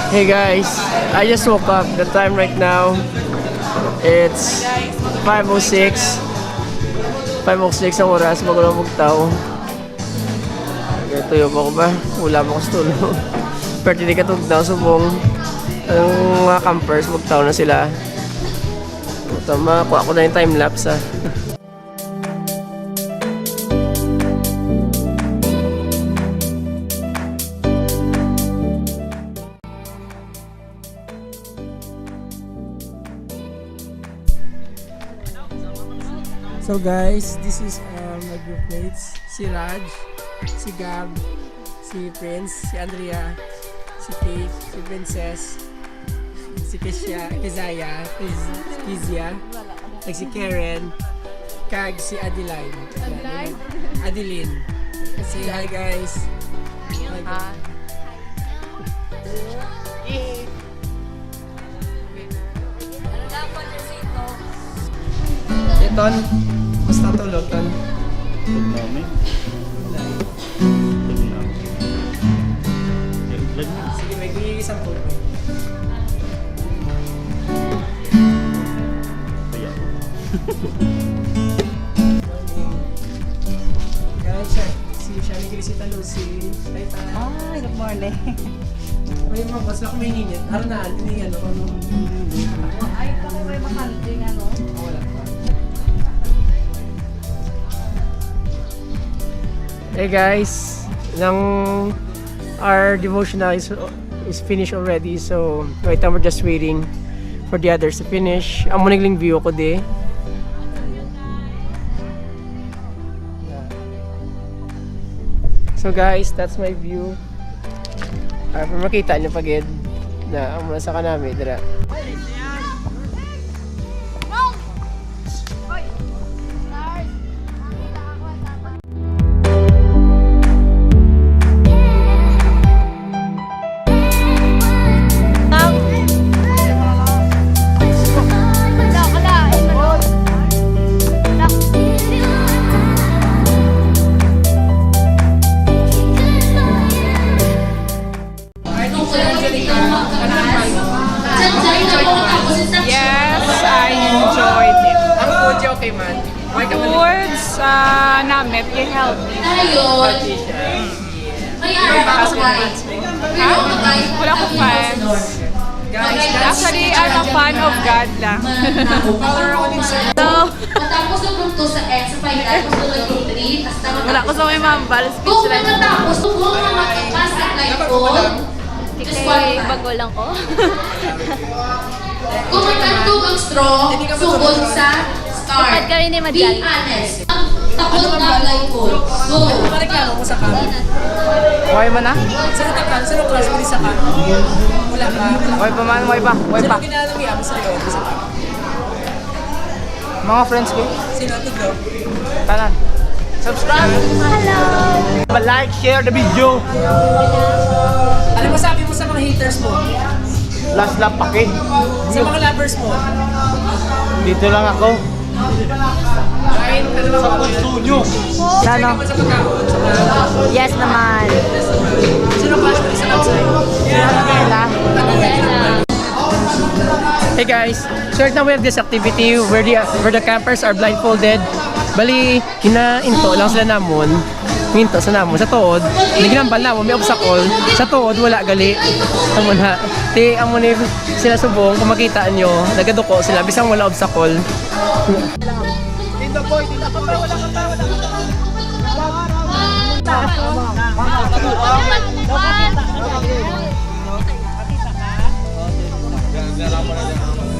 Hey guys, I just woke up. The time right now, it's 5:06. 5:06 ang oras, magulong tao. Tuyo pa ko ba? Wala mo ko sa tulog. Pero hindi ka tulog daw subong. Ang mga campers, magtao na sila. Tama, kuha ko na yung time-lapse ah. So guys, this is my group mates. Si Raj, si Gab, si Prince, si Andrea, si Kate, si Princess, si Kizaya, Kizia, si Karen, kag si Adeline. Adeline. Say hi guys. Hi. Ton, basta tulog, Ton. Tulog namin. Tulog namin. Sige, may isang tulog. Kaya. Guys, siya ni Grisita Lucy. Hi, Tan. Hi, good morning. May mga boss na kumainingit. Araw na, tiningan ako. Ay, kami may makanting ano. Wala pa. Hey guys, our devotional is finished already, so right now we're just waiting for the others to finish. Ang munigling view ko di. So guys, that's my view. Para makita niyo pagid na ang mula sa kanami dira. Yes, I enjoyed it. Ang food niya okay man. Why ka man? Foods, namit, yung healthy. Ha? Wala akong fans. Actually, I'm a fan of God lang. So, matapos yung punto sa X, sa 5 tapos yung 3, tapos wala ko sa may mambal. kung matapos kung matapas at like all, just Kay one bago lang ko. kung matandog ang straw, sugod sa start. Dapat kami ni Be Madjal. honest. Ang takot na like all. Go! Reklamo ko sa kami. Why mo na? Sino ka kan? Sino class mo sa kami? Wala pa. Why pa man? Why pa? Why Sino pa? ginalawi mo sa iyo sa kami? Mga friends ko. Sino to go? Tanan. Subscribe! Hello! Like, share the video. Ano masabi mo sa mga haters mo? Last lap pake. Sa mga lovers mo? Dito lang ako. Kahit ano ba mga Studio. Sana. sa pagkaon? Sa mga... Yes naman. Sino class mo sa website? Hey guys, so right now we have this activity where the campers are blindfolded. Bali, hinainto lang sila namon. Hinto sa namon. Sa tuod, naginambal namon, may obstacle. Sa tuod, wala gali. Amo na. Amo ni sila subong, kung makita nyo, nagaduko sila, bisang wala obstacle. Tindo boy, tindo boy. Wala ka pa, wala ka pa.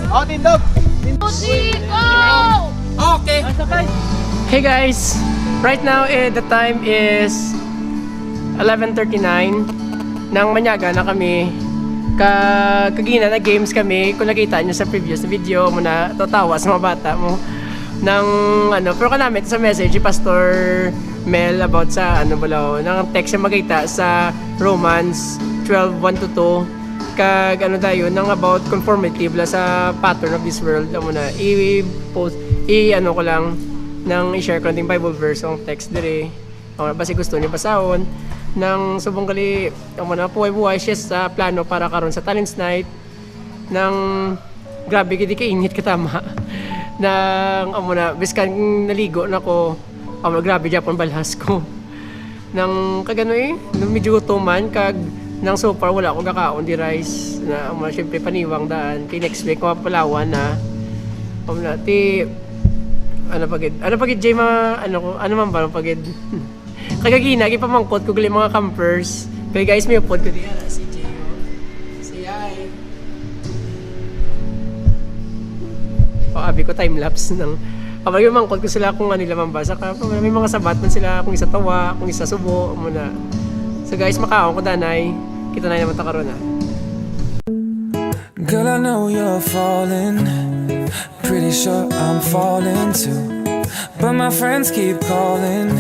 Oh, tindog. Okay. Hey guys, right now the time is 11:39. Nang manyaga na kami. Kagina na games kami. Kung nakita nyo sa previous video mo na tatawa sa mga bata mo. Nang ano, pero kanamit sa message si Pastor Mel about sa ano balaw, nang text siya makita sa Romans 12:1-2. Kag ano tayo nang about conformity bla sa pattern of this world. Amo na i-post ano ko lang nang i-share ko ng Bible verse ang text dire. O basi gusto niyo basahon. nang subong gali ang mga buhay-buhay siya sa plano para karon sa talents night nang grabe gid kainit katama nang amo na biskan naligo nako amo grabe Japon balhas ko nang kaganoy nung medyo tuman kag nang so far wala akong kakaon di rice na amo syempre paniwang daan kay next week ko Palawan na amo na ti ano pagid jay mga ano man ba pagid kagagina gipamangkot ko gali mga campers kay guys may upod ko di ara si Jay si Ay abi ko time lapse ng kapag mangkot ko sila kung ano nila mambasa ka may mga sabat man sila kung isa tawa kung isa subo muna so guys makaon ko danay kita na naman ta karon na. Girl, I know you're falling. Pretty sure I'm falling too. But my friends keep calling.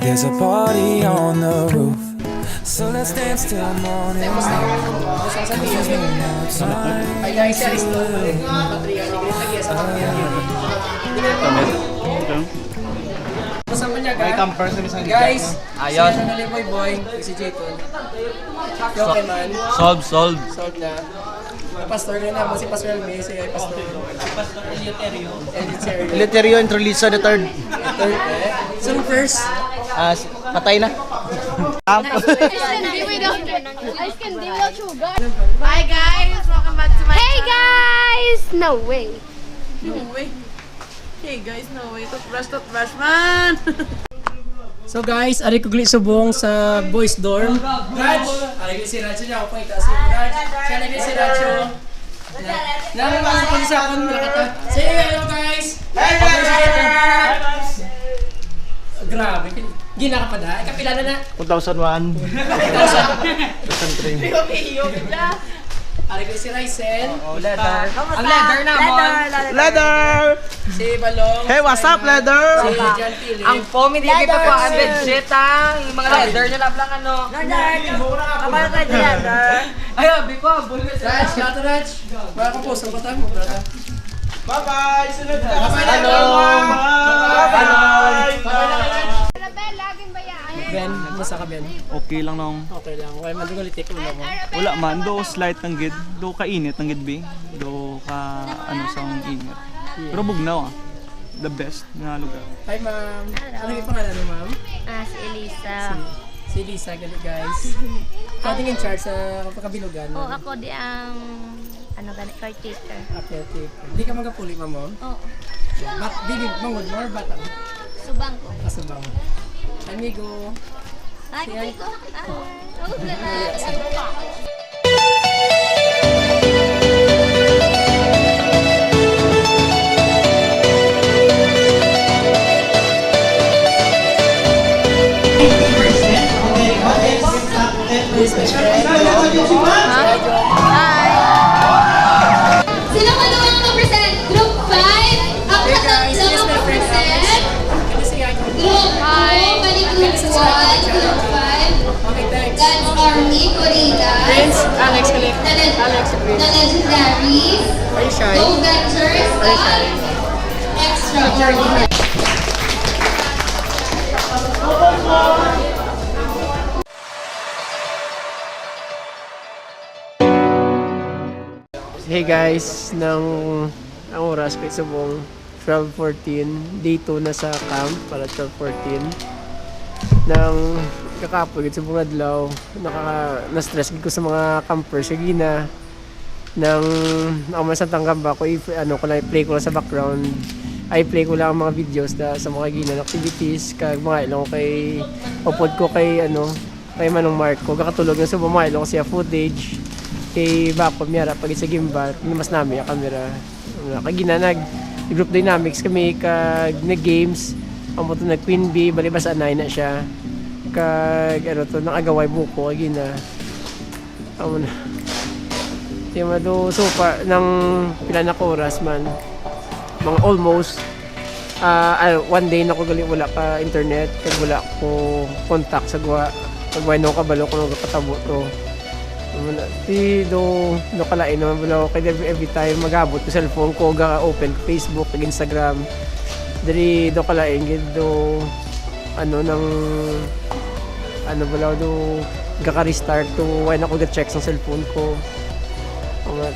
There's a party on the roof. So let's dance till morning. Ay guys, sa listo. Patria ni Greta Gia sa mga Kasama niya May camper sa isang guys, Ayos. si Nali Boy Boy, si Jayton. Okay man. Solve. Solved na. Ang pastor na naman si Pastor Elme, si Pastor Eleuterio. Eleuterio Introlisa the third. So first, Patay na. Hi guys! Welcome back to my Hey guys! No way! Hey guys, no way. Toothbrush man! so guys, ari ko gli subong sa boys dorm. Raj, ari gli si Raj niya ako ita si Raj. Siya na gli si Raj. Naman mas ko sa akon kata. Say hello guys. Grabe. Gina ka pa da. Kapila na. 2001. 2003. Ari ko si Ryzen. Leather. Ang leather na mo. Leather! Si Balong. Hey, what's up, Leather? Si John Philip. Ang foamy di kita po ang bedsheet yung mga leather nila lang ano. Kapal ka dyan, Ay, abi ko, bullet. Raj, gato Raj. Baka ko po sa batang mo, brata. Bye-bye! Sunod ka! Hello. Bye-bye! Ben, masa ka Ben? Okay lang nung Okay lang. Wala man dugo litik ulo mo. wala man do slight ng gid do ka init ng gid bi do ka ano sa init pero bugnaw the best na lugar. Hi ma'am. Ano yung pangalan mo ma'am? Si Elisa. Si Lisa, ganun guys. Kating in charge sa pagkabilugan. Oh, ako di ang caretaker. Okay. Di ka magapuli ma'am mo? Oo. But di mangod more bata. Subang ko. Asubang. Amigo. Ay, kupi ko. Oh, Sino ka naman ang present? Group 5, ang katatlo mag-present. Group 2, balik Group 1, Group 5. Okay, thanks. That's Army, Coritas. Friends, Alex, Alex. The Legendaries. Are you shy? Go Ventures. At Extraordinary. Hey guys, ang oras ko subong 12:14, day 2 na sa camp para 12:14. Nang kakapagod subong adlaw, na-stress gid ko sa mga campers sa gina. Nang ako man sa tanggamba ko ko na play ko lang sa background. I play ko lang ang mga videos sa mga gina activities kag mga ilong kay upod ko kay kay Manong Mark ko kakatulog na sa mga ilong siya footage kay Bako Miara pag sa gimbal mas nami ang camera kag ginanag group dynamics kami kag nag games amo to nag Queen Bee balibas anay na siya kag nakagaway buko kag gina amo na yung mado so far ng pila na oras man mga almost one day na ko gali wala pa internet kag wala ko contact sa gawa pag may no kabalo ko nagkatabo to do kalain naman bala kay every time magabot ko cellphone ko ga open Facebook ug Instagram diri do kalain gid do nang ano ba lang do gaka-restart to why na ko ga-check sa cellphone ko.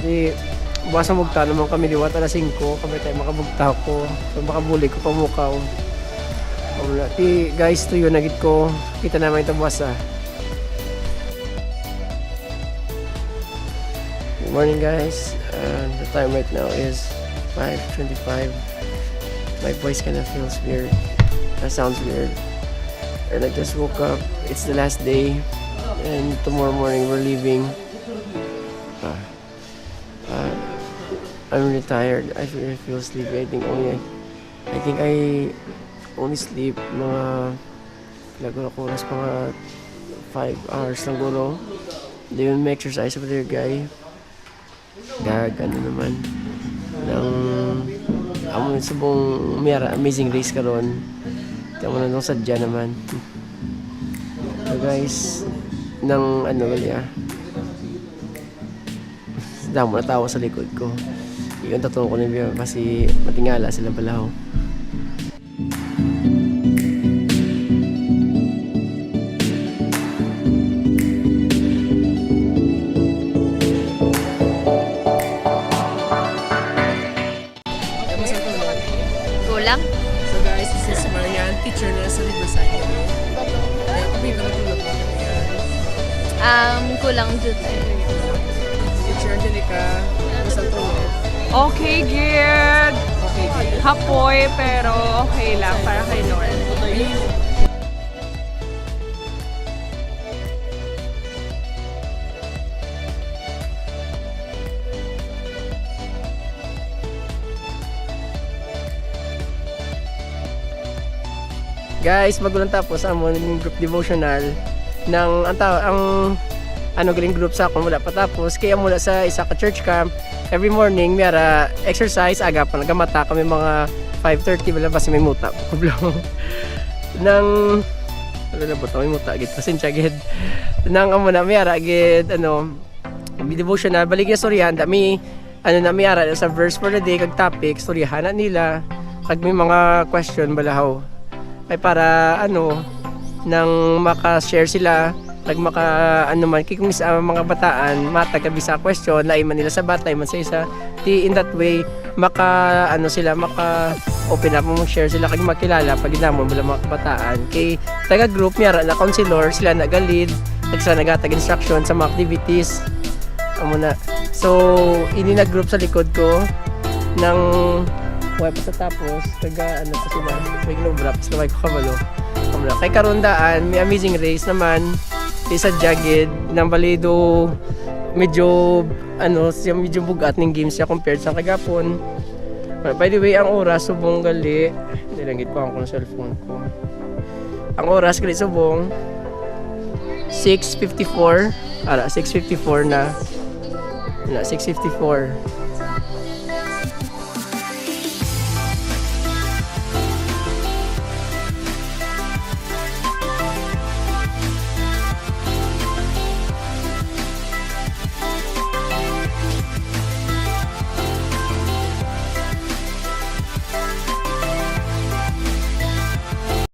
Di bukas na mugta naman kami liwat alas 5 kami tayo makabugta ko. So makabuli ko pamukaw. Di guys to yun nagit ko kita naman ito bukas Good morning guys. The time right now is 5:25. My voice kind of feels weird. That sounds weird. And I just woke up. It's the last day. And tomorrow morning we're leaving. I'm really tired. I feel sleepy. I think I only sleep mga laguro ko oras mga 5 hours lang guro. Hindi yun may exercise over there guy. Ano naman ng amo subong miyara amazing race karon tamo na nung sadya naman so guys ng ano gali damo na tawa sa likod ko iyon tatong ko niya kasi matingala sila balaw. Kulang? So guys, this is Marian, teacher na sa Riverside. Kami ba natulog mo yan? Kulang dyan. Teacher Angelica, basta tulog. Okay, good. Okay, good. Hapoy, pero okay lang para kay Lord. Guys, bago lang tapos ang group devotional ng ang ano galing group sa ako mula patapos kaya mula sa isa ka church camp every morning miyara exercise aga pa nagamata kami mga 5:30 wala basta may muta kublaw nang wala ba may muta gid pasensya gid nang amo na miyara gid ano devotional balik ya storyahan dami ano na miyara sa verse for the day kag topic storyahan na nila kag may mga question balahaw ay para ano nang maka-share sila pag maka ano man kung sa mga bataan matagabi sa question lain man nila sa bata man sa isa in that way maka ano sila maka open up mo share sila kag makilala pag inamon wala mga kabataan kay taga group niya na counselor sila naga-lead nagsagatag instruction sa mga activities amo na so ini na group sa likod ko ng wala pa sa tapos, taga ano pa sila, may ginobra, tapos kamay ko kabalo. Kay karundaan, may amazing race naman, isa jagid, ng balido, medyo, ano, siya medyo bugat ng games siya compared sa kagapon. By the way, ang oras, subong gali, nilangit ko ang cellphone ko. Ang oras, gali subong, 6:54, 6:54 na, 6:54.